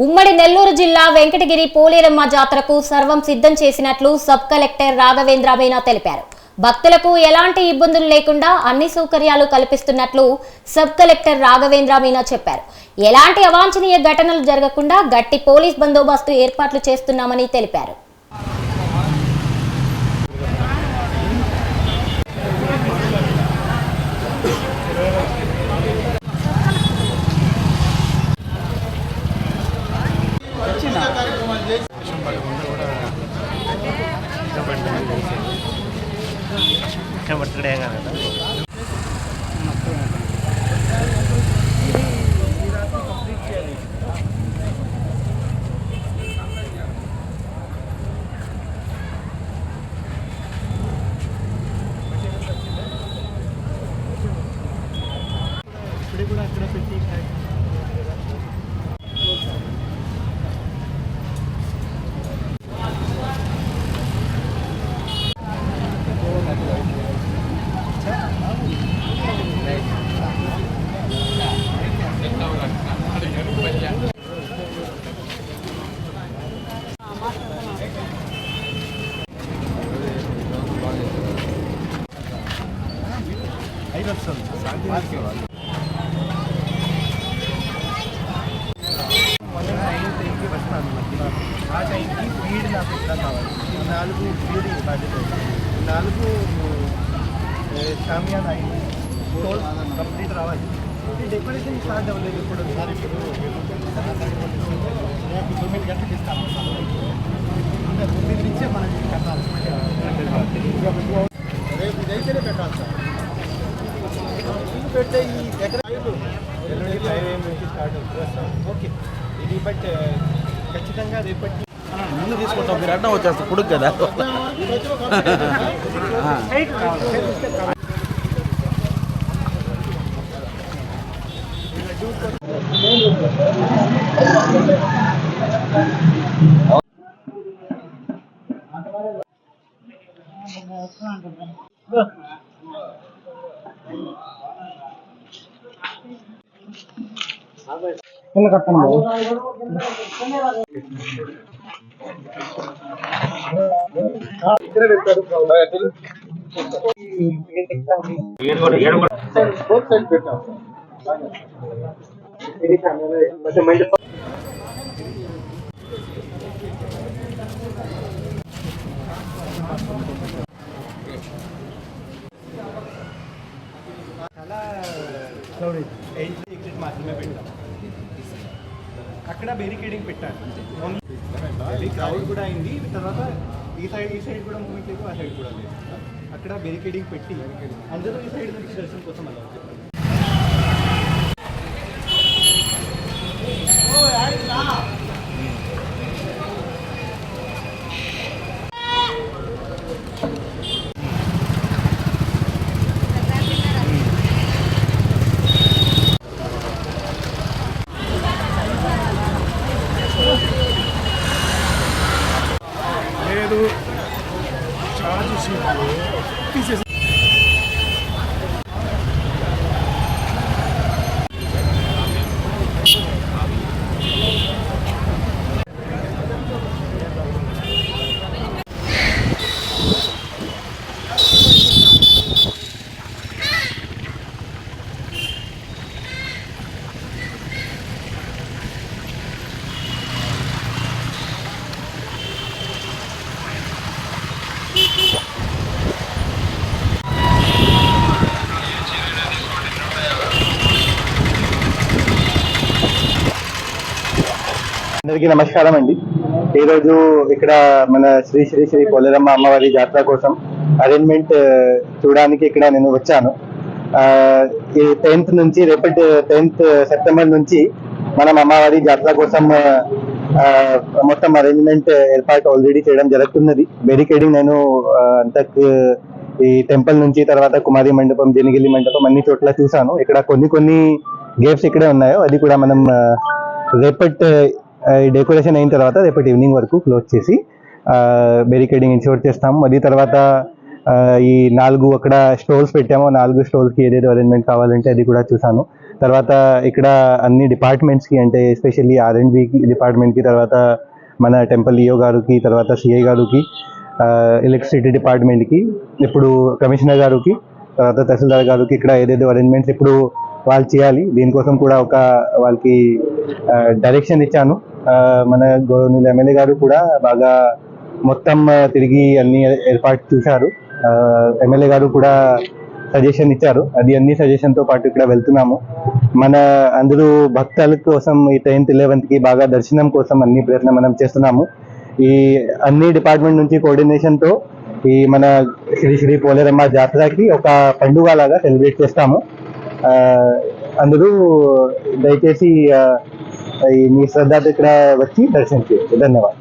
ఉమ్మడి నెల్లూరు జిల్లా వెంకటగిరి పోలేరమ్మ జాతరకు సర్వం సిద్ధం చేసినట్లు సబ్ కలెక్టర్ రాఘవేంద్ర మీనా తెలిపారు. భక్తులకు ఎలాంటి ఇబ్బందులు లేకుండా అన్ని సౌకర్యాలు కల్పిస్తున్నట్లు సబ్ కలెక్టర్ రాఘవేంద్ర మీనా చెప్పారు. ఎలాంటి అవాంఛనీయ ఘటనలు జరగకుండా గట్టి పోలీస్ బందోబస్తు ఏర్పాట్లు చేస్తున్నామని తెలిపారు. కంప్లీట్ రావాలి. డెకరేషన్ స్టార్ట్ అవ్వలేదు. ఇప్పుడు 9 గంటలకు ఇస్తాము. 9 నుంచే మనం కట్టాలి. రేపు ఇదైతేనే పెట్టాలి సార్. పెట్టే ఈ ఎకరాలు స్టార్ట్ అవుతుంది. ఓకే, ఇది బట్ ఖచ్చితంగా రేపటి ముందు తీసుకుంటాం. మీరు అడ్డం వచ్చేస్తారు కొడుకు కదా. ఎగ్జిట్ మాత్రమే పెట్టాం. అక్కడ బెరికేడింగ్ పెట్టాను. క్రౌడ్ కూడా అయింది. తర్వాత ఈ సైడ్ కూడా మూమెంట్ లేదు, ఆ సైడ్ కూడా లేదు. అక్కడ బెరికేడింగ్ పెట్టి అందరూ ఈ సైడ్ నుంచి దర్శనం కోసం అలా వచ్చారు. లేదు ఛార్జ్ షీట్లు తీసేసి అందరికీ నమస్కారం అండి. ఈరోజు ఇక్కడ మన శ్రీ శ్రీ శ్రీ పోలేరమ్మ అమ్మవారి జాతర కోసం అరేంజ్మెంట్ చూడడానికి ఇక్కడ నేను వచ్చాను. ఈ 10th నుంచి రేపటి 10th సెప్టెంబర్ నుంచి మనం అమ్మవారి జాతర కోసం మొత్తం అరేంజ్మెంట్ ఏర్పాటు ఆల్రెడీ చేయడం జరుగుతున్నది. బెరికేడింగ్ నేను అంతకు ఈ టెంపుల్ నుంచి తర్వాత కుమారి మండపం, జనిగిలి మండపం అన్ని చోట్ల చూసాను. ఇక్కడ కొన్ని గేట్స్ ఇక్కడే ఉన్నాయో అది కూడా మనం రేపటి డెకరేషన్ అయిన తర్వాత రేపటి ఈవినింగ్ వరకు క్లోజ్ చేసి బెరికేడింగ్ ఇన్షూర్ చేస్తాము. అది తర్వాత ఈ 4 అక్కడ స్టోల్స్ పెట్టాము. 4 స్టోల్స్కి ఏదేదో అరేంజ్మెంట్ కావాలంటే అది కూడా చూసాను. తర్వాత ఇక్కడ అన్ని డిపార్ట్మెంట్స్కి అంటే ఎస్పెషల్లీ R&B డిపార్ట్మెంట్కి, తర్వాత మన టెంపుల్ ఈఓ గారికి, తర్వాత సిఐ గారికి, ఎలక్ట్రిసిటీ డిపార్ట్మెంట్కి, ఇప్పుడు కమిషనర్ గారికి, తర్వాత తహసీల్దార్ గారికి ఇక్కడ ఏదేదో అరేంజ్మెంట్స్ ఇప్పుడు వాళ్ళు చేయాలి. దీనికోసం కూడా ఒక వాళ్ళకి డైరెక్షన్ ఇచ్చాను. మన గవర్నమెంట్ ఎమ్మెల్యే గారు కూడా బాగా మొత్తం తిరిగి అన్ని ఏర్పాటు చూశారు. ఎమ్మెల్యే గారు కూడా సజెషన్ ఇచ్చారు. అది అన్ని సజెషన్తో పాటు ఇక్కడ వెళ్తున్నాము. మన అందరూ భక్తుల కోసం ఈ 10th 11th బాగా దర్శనం కోసం అన్ని ప్రయత్నం మనం చేస్తున్నాము. ఈ అన్ని డిపార్ట్మెంట్ నుంచి కోఆర్డినేషన్తో ఈ మన శ్రీ శ్రీ పోలేరమ్మ జాతరకి ఒక పండుగ లాగా సెలబ్రేట్ చేస్తాము. అందరూ దయచేసి మీ శ్రద్ధతో ఇక్కడ వచ్చి దర్శనం చేయొచ్చు. ధన్యవాదాలు.